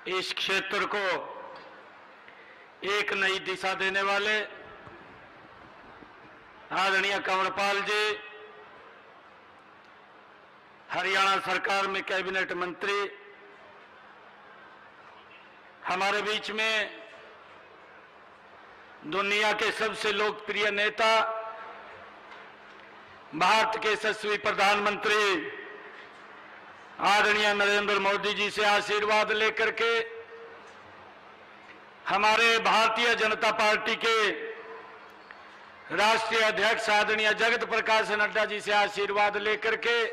इस क्षेत्र को एक नई दिशा देने वाले आदरणीय कंवरपाल जी, हरियाणा सरकार में कैबिनेट मंत्री, हमारे बीच में दुनिया के सबसे लोकप्रिय नेता, भारत के यशस्वी प्रधानमंत्री आदरणीय नरेंद्र मोदी जी से आशीर्वाद लेकर के हमारे भारतीय जनता पार्टी के राष्ट्रीय अध्यक्ष आदरणीय जगत प्रकाश नड्डा जी से आशीर्वाद लेकर के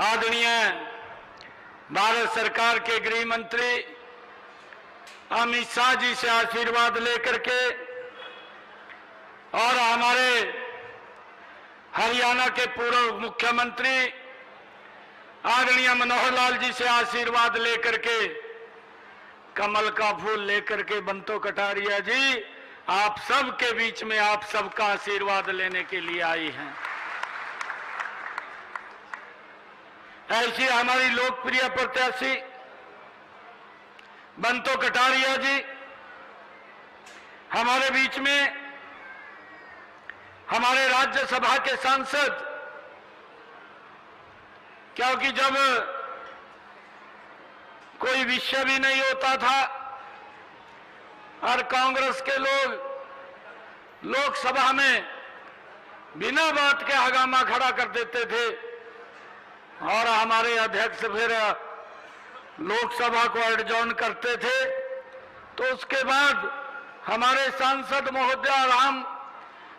आदरणीय भारत सरकार के गृह मंत्री अमित शाह जी से आशीर्वाद लेकर के और हमारे हरियाणा के पूर्व मुख्यमंत्री आदरणीय मनोहर लाल जी से आशीर्वाद लेकर के कमल का फूल लेकर के बंतो कटारिया जी आप सब के बीच में आप सबका आशीर्वाद लेने के लिए आई हैं। ऐसी हमारी लोकप्रिय प्रत्याशी बंतो कटारिया जी हमारे बीच में, हमारे राज्यसभा के सांसद, क्योंकि जब कोई विषय भी नहीं होता था और कांग्रेस के लोग लोकसभा में बिना बात के हंगामा खड़ा कर देते थे और हमारे अध्यक्ष फिर लोकसभा को एडजॉर्न करते थे, तो उसके बाद हमारे सांसद महोदय और हम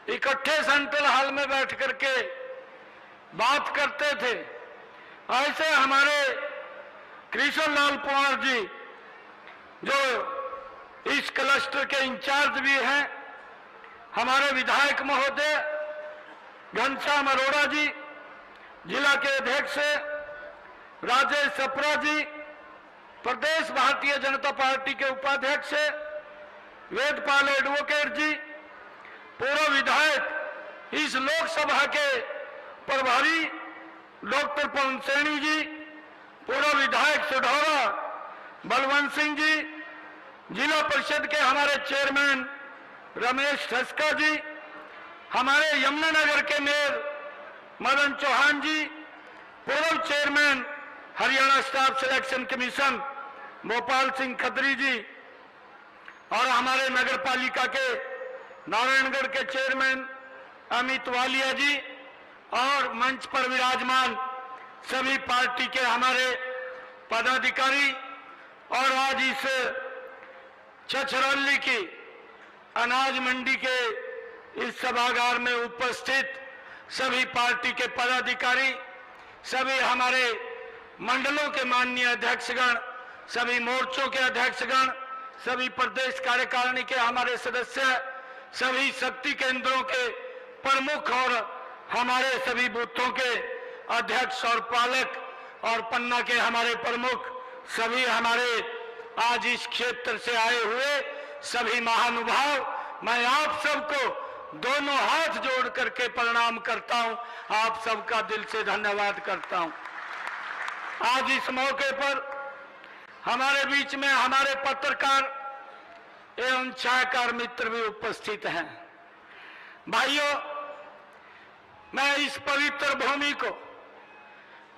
इकट्ठे सेंट्रल हॉल में बैठ करके बात करते थे। ऐसे हमारे कृष्ण लाल पंवार जी जो इस क्लस्टर के इंचार्ज भी हैं, हमारे विधायक महोदय घनश्याम अरोड़ा जी, जिला के अध्यक्ष राजेश सप्रा जी, प्रदेश भारतीय जनता पार्टी के उपाध्यक्ष वेदपाल एडवोकेट जी, पूर्व विधायक इस लोकसभा के प्रभारी डॉक्टर पवन सैनी जी, पूर्व विधायक सुढौरा बलवंत सिंह जी, जिला परिषद के हमारे चेयरमैन रमेश ठस्का जी, हमारे यमुनानगर के मेयर मदन चौहान जी, पूर्व chairman Haryana staff selection commission Bhopal Singh Khatri ji और हमारे नगर पालिका के नारायणगढ़ के चेयरमैन अमित वालिया जी और मंच पर विराजमान सभी पार्टी के हमारे पदाधिकारी और आज इस छछरौली की अनाज मंडी के इस सभागार में उपस्थित सभी पार्टी के पदाधिकारी, सभी हमारे मंडलों के माननीय अध्यक्षगण, सभी मोर्चों के अध्यक्षगण, सभी प्रदेश कार्यकारिणी के हमारे सदस्य, सभी शक्ति केंद्रों के प्रमुख और हमारे सभी बूथों के अध्यक्ष और पालक और पन्ना के हमारे प्रमुख, सभी हमारे आज इस क्षेत्र से आए हुए सभी महानुभाव, मैं आप सबको दोनों हाथ जोड़ करके प्रणाम करता हूं, आप सबका दिल से धन्यवाद करता हूं। आज इस मौके पर हमारे बीच में हमारे पत्रकार एवं छायाकार मित्र भी उपस्थित हैं। भाइयों, मैं इस पवित्र भूमि को,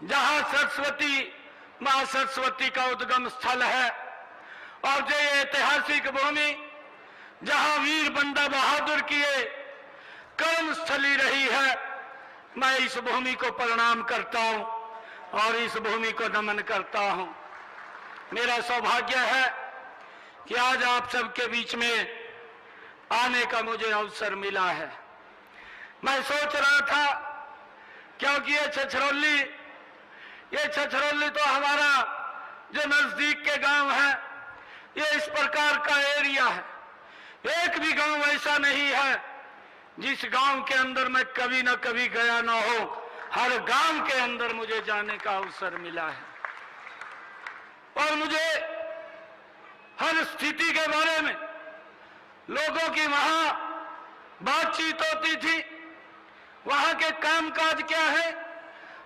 जहां सरस्वती मां सरस्वती का उद्गम स्थल है और जो ये ऐतिहासिक भूमि जहां वीर बंदा बहादुर की कर्म स्थली रही है, मैं इस भूमि को प्रणाम करता हूं और इस भूमि को नमन करता हूं। मेरा सौभाग्य है कि आज आप सबके बीच में आने का मुझे अवसर मिला है। मैं सोच रहा था, क्योंकि ये छछरौली तो हमारा जो नजदीक के गांव है, ये इस प्रकार का एरिया है, एक भी गांव ऐसा नहीं है जिस गांव के अंदर मैं कभी ना कभी गया ना हो। हर गांव के अंदर मुझे जाने का अवसर मिला है और मुझे हर स्थिति के बारे में लोगों की वहां बातचीत होती थी, वहां के कामकाज क्या है,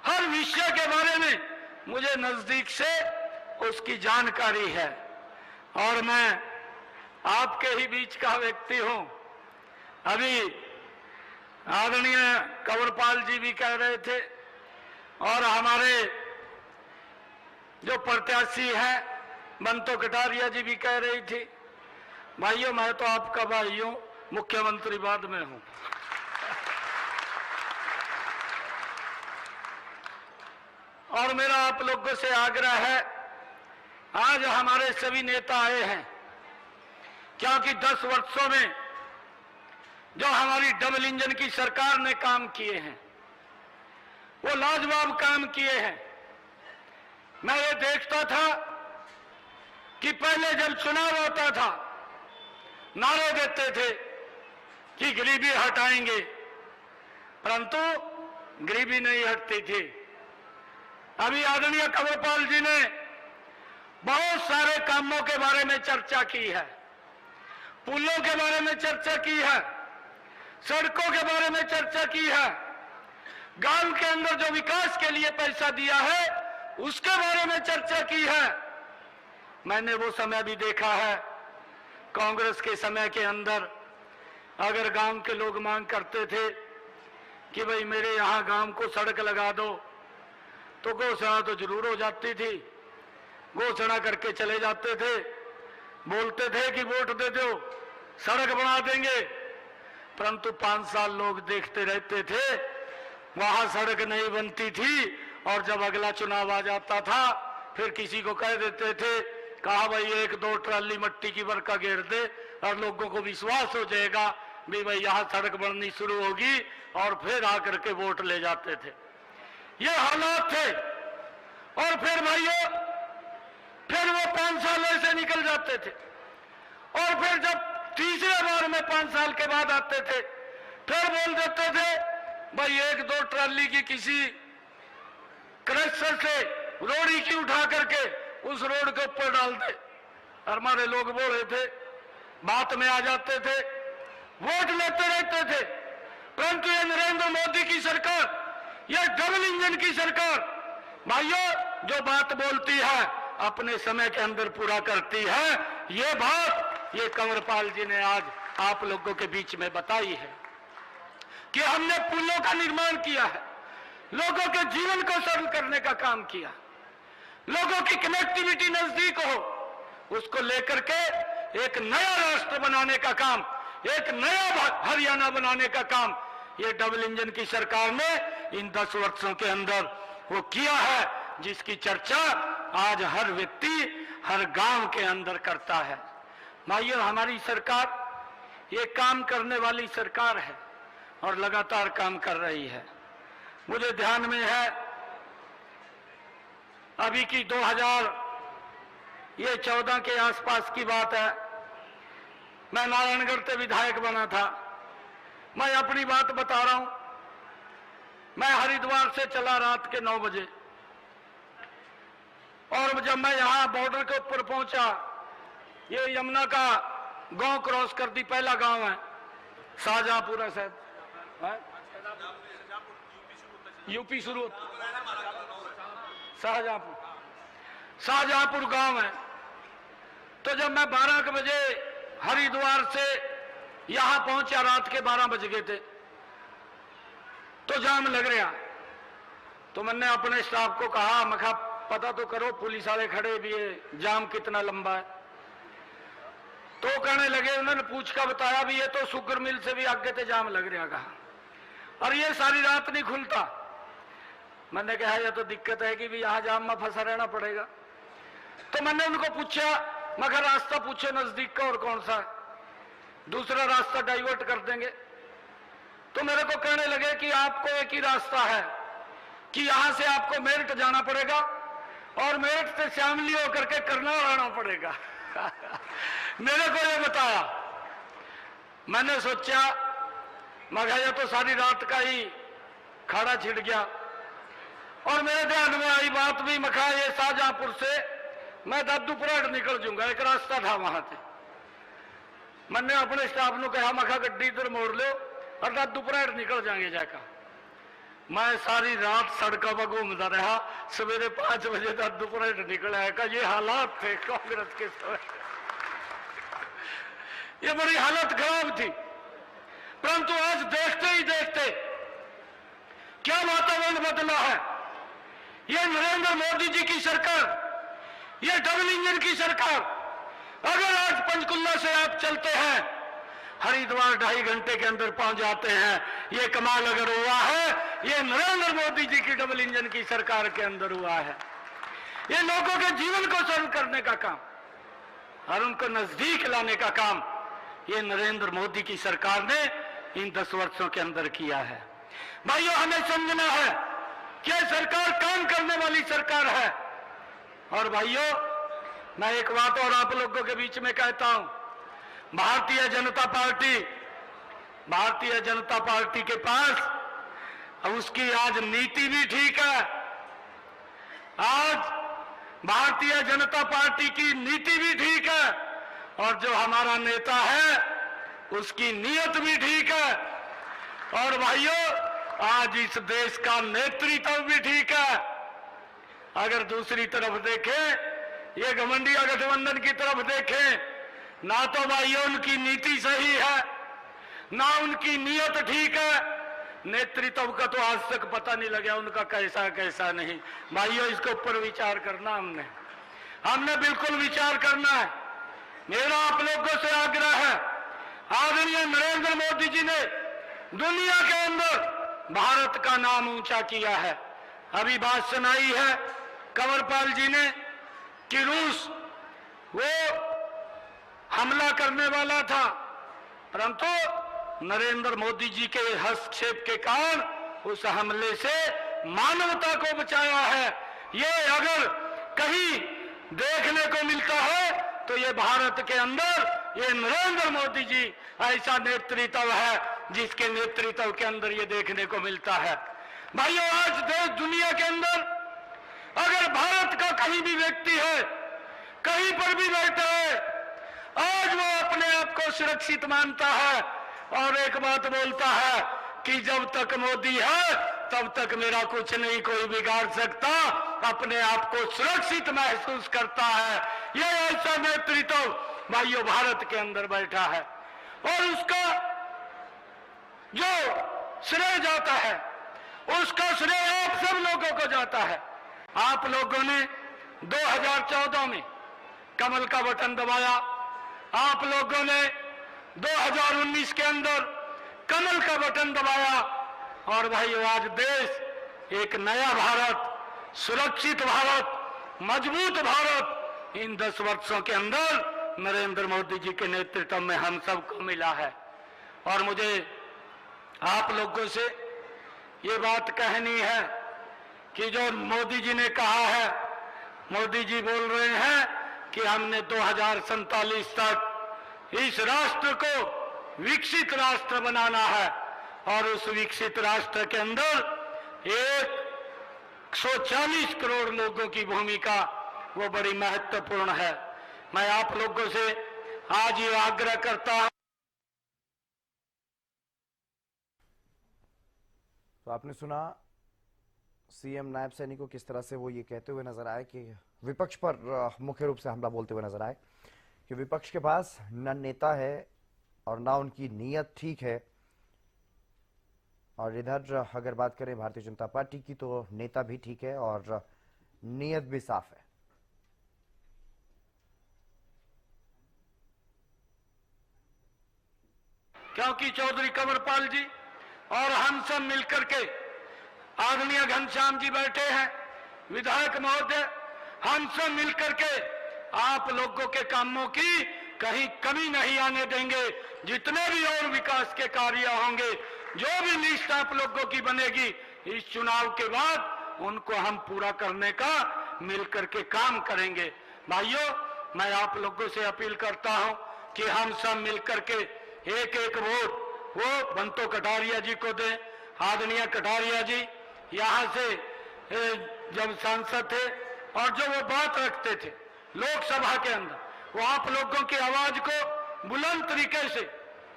हर विषय के बारे में मुझे नजदीक से उसकी जानकारी है। और मैं आपके ही बीच का व्यक्ति हूं। अभी आदरणीय कंवरपाल जी भी कह रहे थे और हमारे जो प्रत्याशी हैं बंतो कटारिया जी भी कह रही थी, भाइयों मैं तो आपका भाई हूं, मुख्यमंत्री बाद में हूं। और मेरा आप लोगों से आग्रह है, आज हमारे सभी नेता आए हैं क्योंकि 10 वर्षों में जो हमारी डबल इंजन की सरकार ने काम किए हैं वो लाजवाब काम किए हैं। मैं ये देखता था कि पहले जब चुनाव होता था नारे देते थे कि गरीबी हटाएंगे, परंतु गरीबी नहीं हटती थी। अभी आदरणीय कंवरपाल जी ने बहुत सारे कामों के बारे में चर्चा की है, पुलों के बारे में चर्चा की है, सड़कों के बारे में चर्चा की है, गांव के अंदर जो विकास के लिए पैसा दिया है उसके बारे में चर्चा की है। मैंने वो समय भी देखा है, कांग्रेस के समय के अंदर अगर गांव के लोग मांग करते थे कि भाई मेरे यहां गांव को सड़क लगा दो, तो घोषणा तो जरूर हो जाती थी, घोषणा करके चले जाते थे, बोलते थे कि वोट दे दो सड़क बना देंगे, परंतु 5 साल लोग देखते रहते थे, वहां सड़क नहीं बनती थी। और जब अगला चुनाव आ जाता था फिर किसी को कह देते थे, कहा भाई 1-2 ट्राली मट्टी की बरका घेर दे और लोगों को विश्वास हो जाएगा भी भाई यहाँ सड़क बननी शुरू होगी, और फिर आकर के वोट ले जाते थे। ये हालात थे। और फिर भाइयों फिर वो 5 साल ऐसे निकल जाते थे और फिर जब तीसरे बार में 5 साल के बाद आते थे फिर बोल देते थे भाई 1-2 ट्राली की किसी क्रशर से रोड़ी की उठा करके उस रोड के ऊपर डाल दे। और हमारे लोग बोल रहे थे, बात में आ जाते थे, वोट लेते रहते थे। परंतु ये नरेंद्र मोदी की सरकार, ये डबल इंजन की सरकार भाइयों जो बात बोलती है अपने समय के अंदर पूरा करती है। ये बात ये कंवरपाल जी ने आज आप लोगों के बीच में बताई है कि हमने पुलों का निर्माण किया है, लोगों के जीवन को सरल करने का काम किया, लोगों की कनेक्टिविटी नजदीक हो उसको लेकर के एक नया राष्ट्र बनाने का काम, एक नया हरियाणा बनाने का काम ये डबल इंजन की सरकार ने इन 10 वर्षों के अंदर वो किया है, जिसकी चर्चा आज हर व्यक्ति हर गांव के अंदर करता है। भाइयों हमारी सरकार ये काम करने वाली सरकार है और लगातार काम कर रही है। मुझे ध्यान में है अभी की 2014 के आसपास की बात है, मैं नारायणगढ़ से विधायक बना था। मैं अपनी बात बता रहा हूं, मैं हरिद्वार से चला रात के 9 बजे और जब मैं यहां बॉर्डर के ऊपर पहुंचा, ये यमुना का गांव क्रॉस कर दी, पहला गांव है शाहजहांपुरा साहब, यूपी शुरू शाहजहांपुर गांव है। तो जब मैं 12 बजे हरिद्वार से यहां पहुंचा, रात के 12 बज गए थे, तो जाम लग रहा। तो मैंने अपने स्टाफ को कहा, मैं कहा पता तो करो पुलिस वाले खड़े भी है, जाम कितना लंबा है। तो कहने लगे, उन्होंने पूछ कर बताया भी ये तो शुगर मिल से भी आगे थे जाम लग रहा, कहा और ये सारी रात नहीं खुलता। मैंने कहा ये तो दिक्कत है कि भी यहाँ जाम में फंसा रहना पड़ेगा। तो मैंने उनको पूछा, मगर रास्ता पूछो नजदीक का और कौन सा है, दूसरा रास्ता डाइवर्ट कर देंगे। तो मेरे को कहने लगे कि आपको एक ही रास्ता है कि यहां से आपको मेरठ जाना पड़ेगा और मेरठ से शामली होकर के करनाल आना पड़ेगा। मेरे को ये बताया। मैंने सोचा, मगर ये तो सारी रात का ही खाड़ा छिड़ गया और मेरे ध्यान में आई बात भी, मखा ये शाहजहांपुर से मैं दादूपुराट निकल जाऊंगा, एक रास्ता था वहां से। मैंने अपने स्टाफ को कहा, मखा गड्डी इधर मोड़ लो और दादूपुराट निकल जाएंगे जाकर। मैं सारी रात सड़कों पर घूमता रहा, सवेरे 5 बजे तक दोपहर निकला है का ये हालात थे कांग्रेस के समय। ये बड़ी हालत खराब थी। परंतु आज देखते ही देखते क्या वातावरण बदला है। ये नरेंद्र मोदी जी की सरकार, ये डबल इंजन की सरकार, अगर आज पंचकुला से आप चलते हैं हरिद्वार 2.5 घंटे के अंदर पहुंच जाते हैं, ये कमाल अगर हुआ है ये नरेंद्र मोदी जी की डबल इंजन की सरकार के अंदर हुआ है। ये लोगों के जीवन को सरल करने का काम और उनको नजदीक लाने का काम ये नरेंद्र मोदी की सरकार ने इन 10 वर्षों के अंदर किया है। भाइयों, हमें समझना है कि सरकार काम करने वाली सरकार है। और भाइयों, मैं एक बात और आप लोगों के बीच में कहता हूं, भारतीय जनता पार्टी के पास उसकी आज नीति भी ठीक है। आज भारतीय जनता पार्टी की नीति भी ठीक है और जो हमारा नेता है उसकी नीयत भी ठीक है। और भाइयों, आज इस देश का नेतृत्व भी ठीक है। अगर दूसरी तरफ देखें, ये घमंडिया गठबंधन की तरफ देखें, ना तो भाइयों उनकी नीति सही है, ना उनकी नीयत ठीक है। नेतृत्व का तो आज तक पता नहीं लगा उनका कैसा कैसा नहीं। भाइयों, इसके ऊपर विचार करना हमने बिल्कुल विचार करना है। मेरा आप लोगों से आग्रह है, आदरणीय नरेंद्र मोदी जी ने दुनिया के अंदर भारत का नाम ऊंचा किया है। अभी बात सुनाई है कंवरपाल जी ने कि रूस वो हमला करने वाला था, परंतु नरेंद्र मोदी जी के हस्तक्षेप के कारण उस हमले से मानवता को बचाया है। ये अगर कहीं देखने को मिलता है तो ये भारत के अंदर ये नरेंद्र मोदी जी ऐसा नेतृत्व है जिसके नेतृत्व के अंदर ये देखने को मिलता है। भाइयों, आज देश दुनिया के अंदर अगर भारत का कहीं भी व्यक्ति है, कहीं पर भी बैठा है, आज वो अपने आप को सुरक्षित मानता है और एक बात बोलता है कि जब तक मोदी है तब तक मेरा कुछ नहीं कोई बिगाड़ सकता, अपने आप को सुरक्षित महसूस करता है। ये ऐसा नेतृत्व भाइयों भारत के अंदर बैठा है और उसका जो श्रेय जाता है उसका श्रेय आप सब लोगों को जाता है। आप लोगों ने 2014 में कमल का बटन दबाया, आप लोगों ने 2019 के अंदर कमल का बटन दबाया और भाइयों आज देश एक नया भारत, सुरक्षित भारत, मजबूत भारत इन 10 वर्षों के अंदर नरेंद्र मोदी जी के नेतृत्व में हम सबको मिला है। और मुझे आप लोगों से ये बात कहनी है कि जो मोदी जी ने कहा है, मोदी जी बोल रहे हैं कि हमने 2047 तक इस राष्ट्र को विकसित राष्ट्र बनाना है और उस विकसित राष्ट्र के अंदर 140 करोड़ लोगों की भूमिका वो बड़ी महत्वपूर्ण है। मैं आप लोगों से आज ये आग्रह करता हूं। तो आपने सुना सीएम नायब सैनी को किस तरह से वो ये कहते हुए नजर आए कि विपक्ष पर मुख्य रूप से हमला बोलते हुए नजर आए कि विपक्ष के पास न नेता है और ना उनकी नीयत ठीक है। और इधर अगर बात करें भारतीय जनता पार्टी की तो नेता भी ठीक है और नीयत भी साफ है। क्योंकि चौधरी कंवरपाल जी और हम सब मिलकर के, आदरणीय घनश्याम जी बैठे हैं, विधायक महोदय, हम सब मिलकर के आप लोगों के कामों की कहीं कमी नहीं आने देंगे। जितने भी और विकास के कार्य होंगे, जो भी लिस्ट आप लोगों की बनेगी इस चुनाव के बाद उनको हम पूरा करने का मिलकर के काम करेंगे। भाइयों, मैं आप लोगों से अपील करता हूं कि हम सब मिलकर के एक एक वोट वो बंतो कटारिया जी को दें। आदरणीय कटारिया जी यहाँ से जब सांसद थे और जो वो बात रखते थे लोकसभा के अंदर, वो आप लोगों की आवाज को बुलंद तरीके से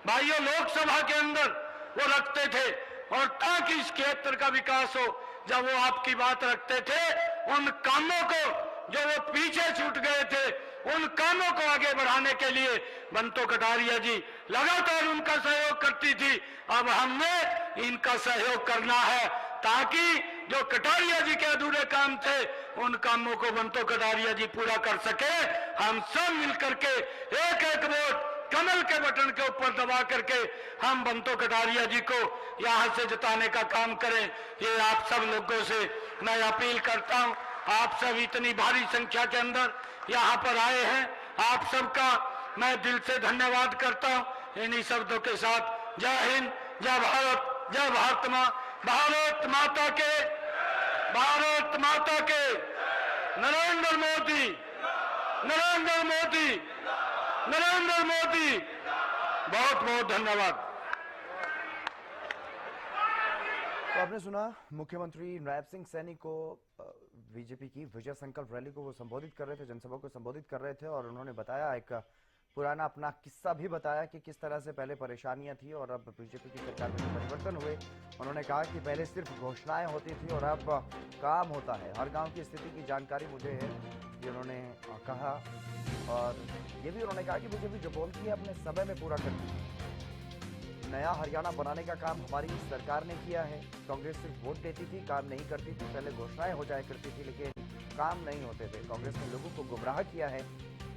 भाइयों लोकसभा के अंदर वो रखते थे और ताकि इस क्षेत्र का विकास हो। जब वो आपकी बात रखते थे, उन कामों को जो वो पीछे छूट गए थे, उन कामों को आगे बढ़ाने के लिए बंतो कटारिया जी लगातार उनका सहयोग करती थी। अब हमने इनका सहयोग करना है ताकि जो कटारिया जी के अधूरे काम थे, उन कामों को बंतो कटारिया जी पूरा कर सके। हम सब मिलकर के एक एक वोट कमल के बटन के ऊपर दबा करके हम बंतो कटारिया जी को यहां से जिताने का काम करें। ये आप सब लोगों से मैं अपील करता हूं। आप सब इतनी भारी संख्या के अंदर यहां पर आए हैं, आप सबका मैं दिल से धन्यवाद करता हूं। इन्हीं शब्दों के साथ जय हिंद, जय भारत, जय भारत मां, भारत माता के, भारत माता के, नरेंद्र मोदी, नरेंद्र मोदी, नरेंद्र मोदी। बहुत बहुत धन्यवाद। तो आपने सुना मुख्यमंत्री नैब सिंह सैनी को बीजेपी की विजय संकल्प रैली को वो संबोधित कर रहे थे, जनसभा को संबोधित कर रहे थे, और उन्होंने बताया, एक पुराना अपना किस्सा भी बताया कि किस तरह से पहले परेशानियां थी और अब बीजेपी की सरकार में परिवर्तन हुए। उन्होंने कहा कि पहले सिर्फ घोषणाएं होती थी और अब काम होता है। हर गांव की स्थिति की जानकारी मुझे है, ये उन्होंने कहा। और ये भी उन्होंने कहा कि बीजेपी जो बोलती है अपने समय में पूरा करती है। नया हरियाणा बनाने का काम हमारी सरकार ने किया है। कांग्रेस सिर्फ वोट देती थी, काम नहीं करती थी। पहले घोषणाएं हो जाया करती थी लेकिन काम नहीं होते थे। कांग्रेस ने लोगों को गुमराह किया है।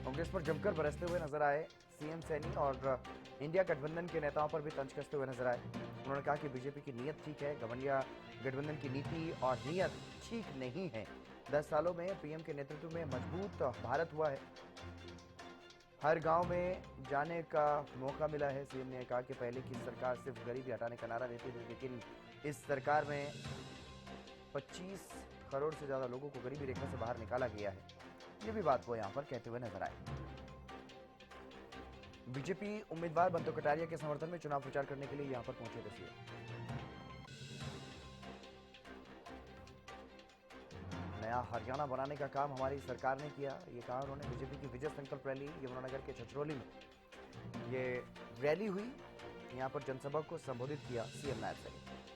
कांग्रेस पर जमकर बरसते हुए नजर आए सीएम सैनी और इंडिया गठबंधन के नेताओं पर भी तंज कसते हुए नजर आए। उन्होंने कहा कि बीजेपी की नीयत ठीक है, गठबंधन की नीति और नीयत ठीक नहीं है। 10 सालों में पीएम के नेतृत्व में मजबूत भारत हुआ है। हर गांव में जाने का मौका मिला है। सीएम ने कहा कि पहले की सरकार सिर्फ गरीबी हटाने का नारा देती थी, लेकिन इस सरकार में 25 करोड़ से ज्यादा लोगों को गरीबी रेखा से बाहर निकाला गया है। ये भी बात वो यहां पर कहते हुए नजर आए। बीजेपी उम्मीदवार बंतो कटारिया के समर्थन में चुनाव प्रचार करने के लिए यहां पर पहुंचे थे सीएम। नया हरियाणा बनाने का काम हमारी सरकार ने किया, ये कहा उन्होंने। बीजेपी की विजय संकल्प रैली यमुनानगर के छछरौली में ये रैली हुई, यहां पर जनसभा को संबोधित किया सीएम नैब सैनी।